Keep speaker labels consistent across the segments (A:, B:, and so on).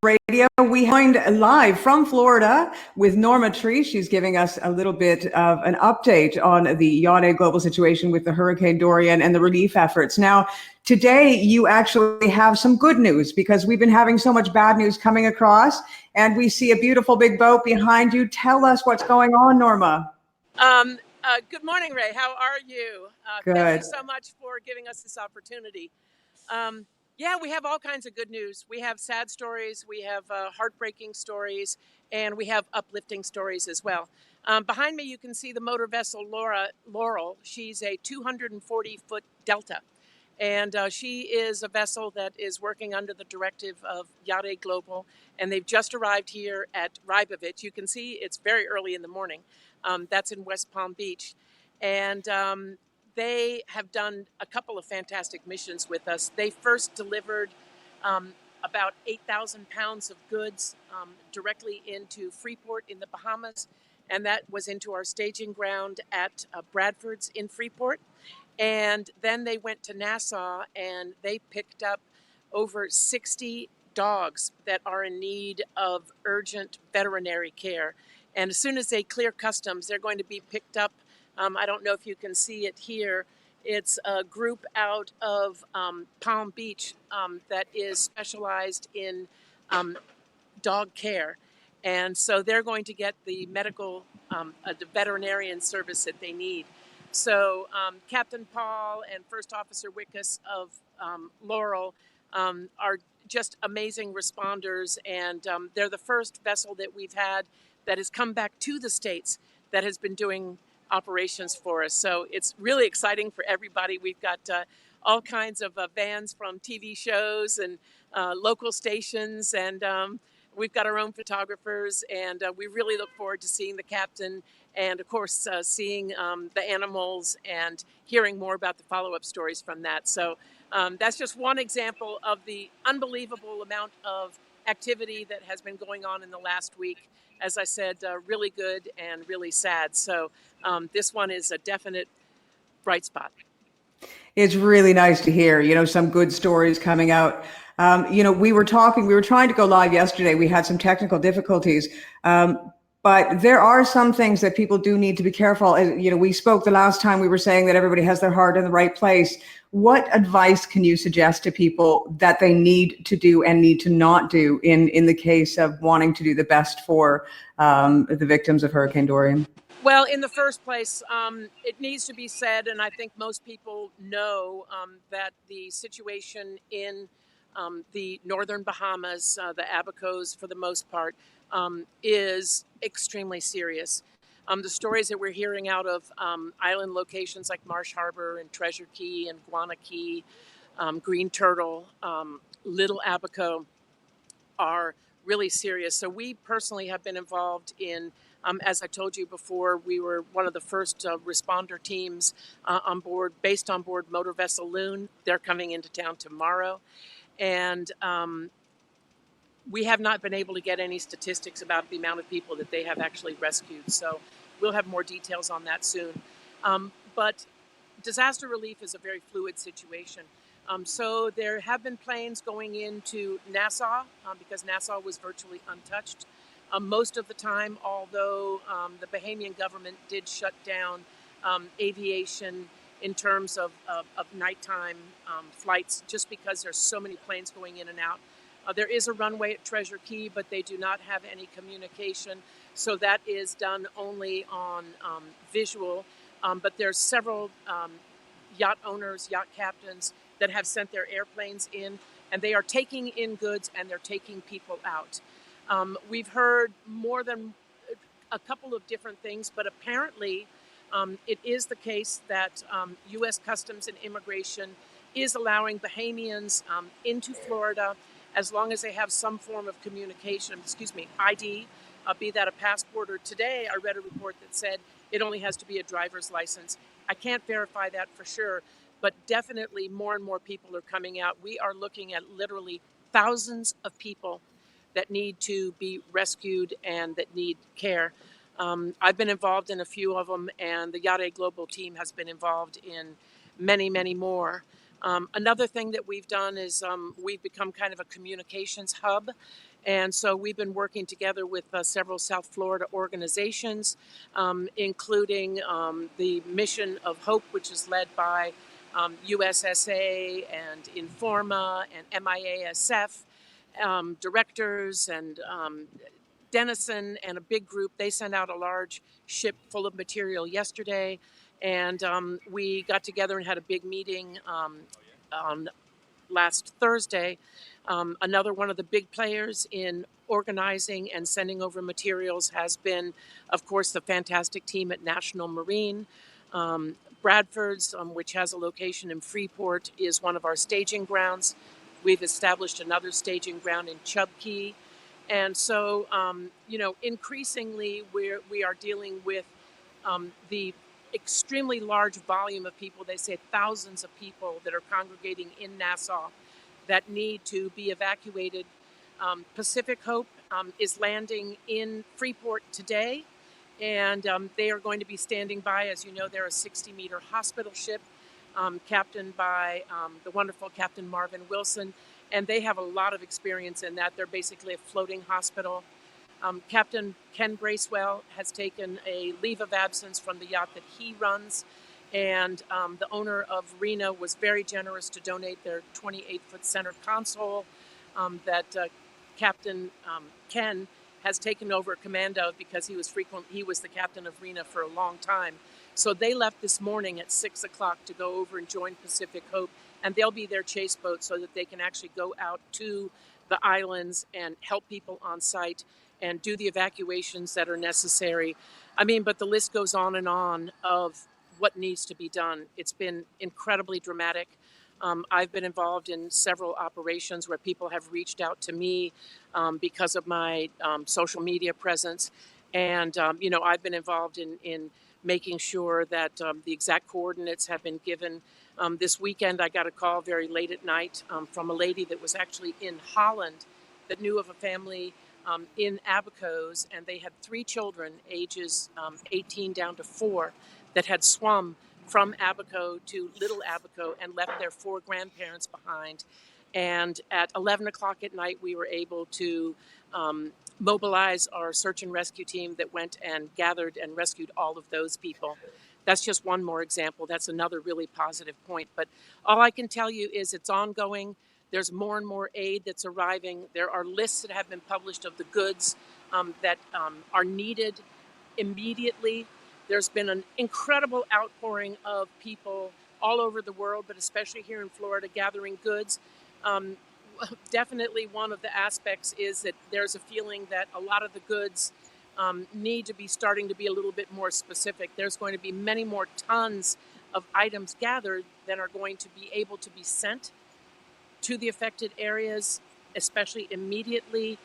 A: Radio. We joined live from Florida with Norma Trease. She's giving us a little bit of an update on the YachAid Global situation with the Hurricane Dorian and the relief efforts. Now, today you actually have some good news because we've been having so much bad news coming across, and we see a beautiful big boat behind you. Tell us what's going on, Norma.
B: Good morning, Ray. How are you?
A: Good.
B: Thank you so much for giving us this opportunity. Yeah, we have all kinds of good news. We have sad stories, we have heartbreaking stories, and we have uplifting stories as well. Behind me, you can see the motor vessel Laurel. She's a 240-foot Delta, and she is a vessel that is working under the directive of YachAid Global, and they've just arrived here at Rybovich. You can see it's very early in the morning. That's in West Palm Beach, and they have done a couple of fantastic missions with us. They first delivered about 8,000 pounds of goods directly into Freeport in the Bahamas, and that was into our staging ground at Bradford's in Freeport. And then they went to Nassau and they picked up over 60 dogs that are in need of urgent veterinary care. And as soon as they clear customs, they're going to be picked up. I don't know if you can see it here. It's a group out of Palm Beach that is specialized in dog care. And so they're going to get the medical, the veterinarian service that they need. So Captain Paul and First Officer Wickus of Laurel are just amazing responders. And they're the first vessel that we've had that has come back to the States that has been doing operations for us. So it's really exciting for everybody. We've got all kinds of vans from TV shows and local stations, and we've got our own photographers, and we really look forward to seeing the captain and, of course, seeing the animals and hearing more about the follow-up stories from that. So that's just one example of the unbelievable amount of activity that has been going on in the last week. As I said, really good and really sad. So this one is a definite bright spot.
A: It's really nice to hear, some good stories coming out. We were trying to go live yesterday. We had some technical difficulties. But there are some things that people do need to be careful. We spoke the last time, we were saying that everybody has their heart in the right place. What advice can you suggest to people that they need to do and need to not do in the case of wanting to do the best for the victims of Hurricane Dorian?
B: Well, in the first place, it needs to be said, and I think most people know that the situation in the northern Bahamas, the Abacos for the most part, is extremely serious. The stories that we're hearing out of island locations like Marsh Harbor and Treasure Key and Guana Key, Green Turtle, Little Abaco are really serious. So we personally have been involved in, as I told you before, we were one of the first responder teams based on board motor vessel Loon. They're coming into town tomorrow. And we have not been able to get any statistics about the amount of people that they have actually rescued. So we'll have more details on that soon. But disaster relief is a very fluid situation. So there have been planes going into Nassau because Nassau was virtually untouched. Most of the time, although the Bahamian government did shut down aviation in terms of nighttime flights, just because there's so many planes going in and out. There is a runway at Treasure Key, but they do not have any communication. So that is done only on visual. But there's several yacht owners, yacht captains that have sent their airplanes in, and they are taking in goods and they're taking people out. We've heard more than a couple of different things, but apparently it is the case that U.S. Customs and Immigration is allowing Bahamians into Florida as long as they have some form of communication, ID, be that a passport, or today I read a report that said it only has to be a driver's license. I can't verify that for sure, but definitely more and more people are coming out. We are looking at literally thousands of people that need to be rescued and that need care. I've been involved in a few of them, and the YachAid Global team has been involved in many, many more. Another thing that we've done is we've become kind of a communications hub. And so we've been working together with several South Florida organizations, including the Mission of Hope, which is led by USSA and Informa and MIASF directors and Denison and a big group. They sent out a large ship full of material yesterday. And we got together and had a big meeting on last Thursday. Another one of the big players in organizing and sending over materials has been, of course, the fantastic team at National Marine. Bradford's, which has a location in Freeport, is one of our staging grounds. We've established another staging ground in Chub Key. And so, increasingly we are dealing with the extremely large volume of people. They say thousands of people that are congregating in Nassau that need to be evacuated. Pacific Hope is landing in Freeport today, and they are going to be standing by. As you know, they're a 60-meter hospital ship captained by the wonderful Captain Marvin Wilson, and they have a lot of experience in that. They're basically a floating hospital. Captain Ken Bracewell has taken a leave of absence from the yacht that he runs, and the owner of Rena was very generous to donate their 28-foot center console that Captain Ken has taken over command of because he was the captain of Rena for a long time. So they left this morning at 6 o'clock to go over and join Pacific Hope, and they'll be their chase boat so that they can actually go out to the islands and help people on site and do the evacuations that are necessary. I mean, but the list goes on and on of what needs to be done. It's been incredibly dramatic. I've been involved in several operations where people have reached out to me because of my social media presence. And, I've been involved in making sure that the exact coordinates have been given. This weekend, I got a call very late at night from a lady that was actually in Holland that knew of a family in Abacos, and they had 3 children, ages 18 down to 4, that had swum from Abaco to Little Abaco and left their 4 grandparents behind. And at 11 o'clock at night, we were able to mobilize our search and rescue team that went and gathered and rescued all of those people. That's just one more example. That's another really positive point. But all I can tell you is it's ongoing. There's more and more aid that's arriving. There are lists that have been published of the goods that are needed immediately. There's been an incredible outpouring of people all over the world, but especially here in Florida, gathering goods. Definitely one of the aspects is that there's a feeling that a lot of the goods need to be starting to be a little bit more specific. There's going to be many more tons of items gathered that are going to be able to be sent to the affected areas, especially immediately.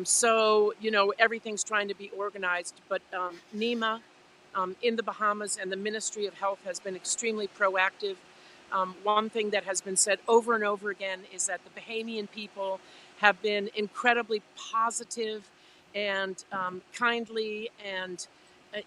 B: So, everything's trying to be organized, but NEMA in the Bahamas and the Ministry of Health has been extremely proactive. One thing that has been said over and over again is that the Bahamian people have been incredibly positive and kindly and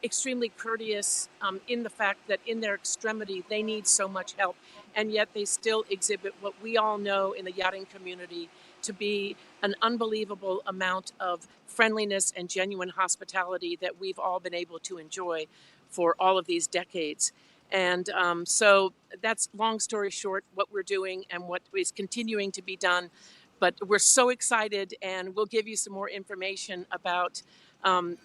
B: extremely courteous in the fact that in their extremity, they need so much help. And yet they still exhibit what we all know in the yachting community to be an unbelievable amount of friendliness and genuine hospitality that we've all been able to enjoy for all of these decades. And so that's, long story short, what we're doing and what is continuing to be done. But we're so excited, and we'll give you some more information about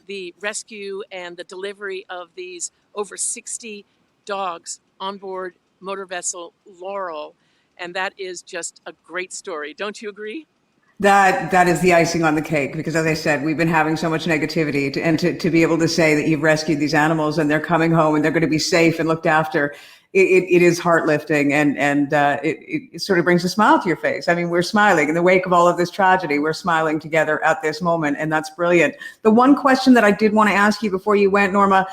B: the rescue and the delivery of these over 60 dogs on board motor vessel Laurel. And that is just a great story. Don't you agree?
A: That is the icing on the cake, because as I said, we've been having so much negativity, and to be able to say that you've rescued these animals and they're coming home and they're going to be safe and looked after, it is heart lifting, and it sort of brings a smile to your face. I mean, we're smiling in the wake of all of this tragedy. We're smiling together at this moment, and that's brilliant. The one question that I did want to ask you before you went, Norma,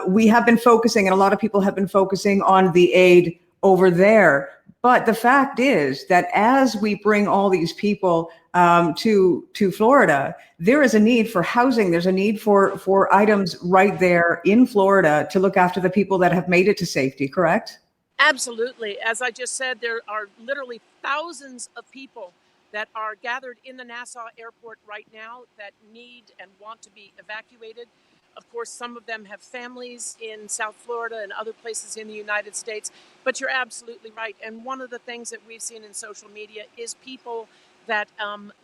A: we have been focusing, and a lot of people have been focusing on the aid over there. But the fact is that as we bring all these people to Florida, there is a need for housing. There's a need for items right there in Florida to look after the people that have made it to safety, correct?
B: Absolutely. As I just said, there are literally thousands of people that are gathered in the Nassau airport right now that need and want to be evacuated. Of course, some of them have families in South Florida and other places in the United States, but you're absolutely right. And one of the things that we've seen in social media is people that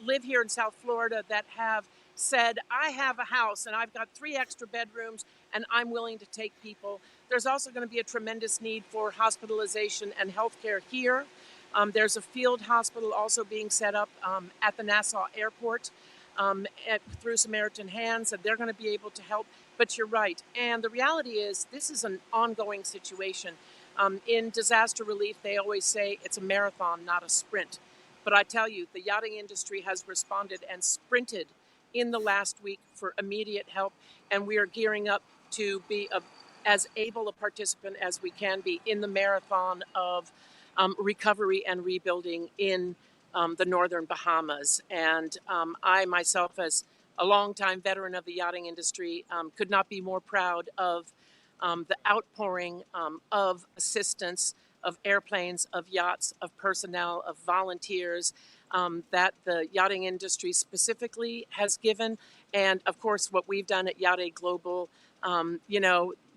B: live here in South Florida that have said, I have a house and I've got 3 extra bedrooms and I'm willing to take people. There's also going to be a tremendous need for hospitalization and healthcare here. There's a field hospital also being set up at the Nassau airport through Samaritan Hands, and they're going to be able to help. But you're right. And the reality is, this is an ongoing situation. In disaster relief, they always say it's a marathon, not a sprint. But I tell you, the yachting industry has responded and sprinted in the last week for immediate help, and we are gearing up to be as able a participant as we can be in the marathon of recovery and rebuilding in the northern Bahamas. And I myself, as a longtime veteran of the yachting industry, could not be more proud of the outpouring of assistance, of airplanes, of yachts, of personnel, of volunteers that the yachting industry specifically has given. And of course, what we've done at YachAid Global,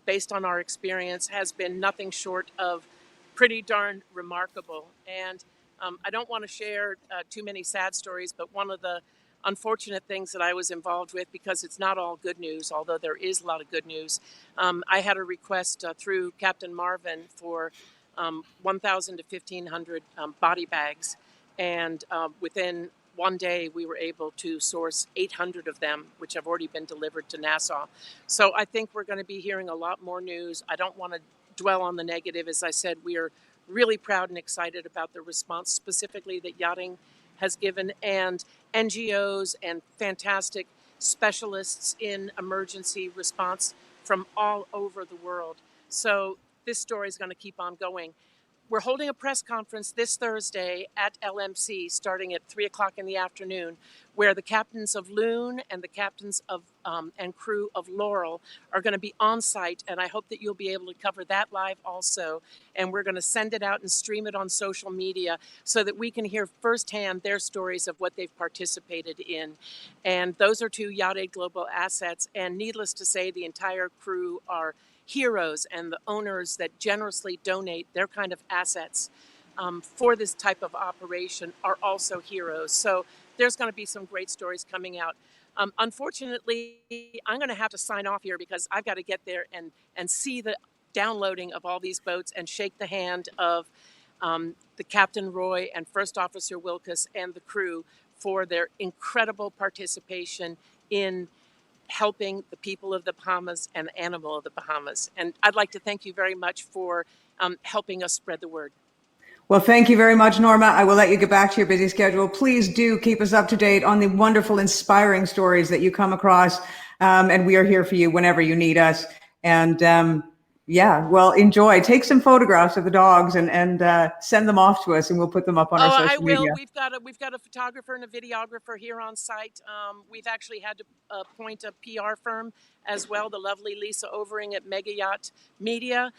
B: based on our experience, has been nothing short of pretty darn remarkable. And I don't want to share too many sad stories, but one of the unfortunate things that I was involved with, because it's not all good news, although there is a lot of good news, I had a request through Captain Marvin for 1,000 to 1,500 body bags. And within one day, we were able to source 800 of them, which have already been delivered to Nassau. So I think we're going to be hearing a lot more news. I don't want to dwell on the negative. As I said, we are really proud and excited about the response specifically that yachting has given, and NGOs and fantastic specialists in emergency response from all over the world. So this story is going to keep on going. We're holding a press conference this Thursday at LMC starting at 3 o'clock in the afternoon, where the captains of Loon and the captains of and crew of Laurel are going to be on site. And I hope that you'll be able to cover that live also. And we're going to send it out and stream it on social media so that we can hear firsthand their stories of what they've participated in. And those are 2 YachAid Global assets. And needless to say, the entire crew are heroes, and the owners that generously donate their kind of assets for this type of operation are also heroes. So there's going to be some great stories coming out. Unfortunately, I'm going to have to sign off here because I've got to get there and see the downloading of all these boats and shake the hand of the Captain Roy and First Officer Wilkes and the crew for their incredible participation in helping the people of the Bahamas and the animal of the Bahamas. And I'd like to thank you very much for helping us spread the word.
A: Well, thank you very much, Norma. I will let you get back to your busy schedule. Please do keep us up to date on the wonderful, inspiring stories that you come across. And we are here for you whenever you need us. And well, enjoy. Take some photographs of the dogs and send them off to us, and we'll put them up on our social media.
B: I will. We've got a photographer and a videographer here on site. We've actually had to appoint a PR firm as well, the lovely Lisa Overing at Mega Yacht Media,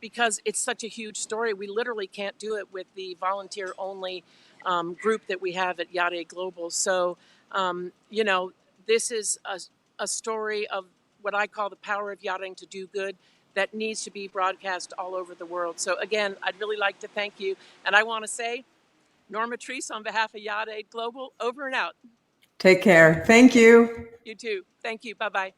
B: because it's such a huge story. We literally can't do it with the volunteer-only group that we have at YachAid Global. So, this is a story of what I call the power of yachting to do good that needs to be broadcast all over the world. So again, I'd really like to thank you. And I want to say, Norma Trease on behalf of YachAid Global, over and out.
A: Take care. Thank you.
B: You too. Thank you. Bye-bye.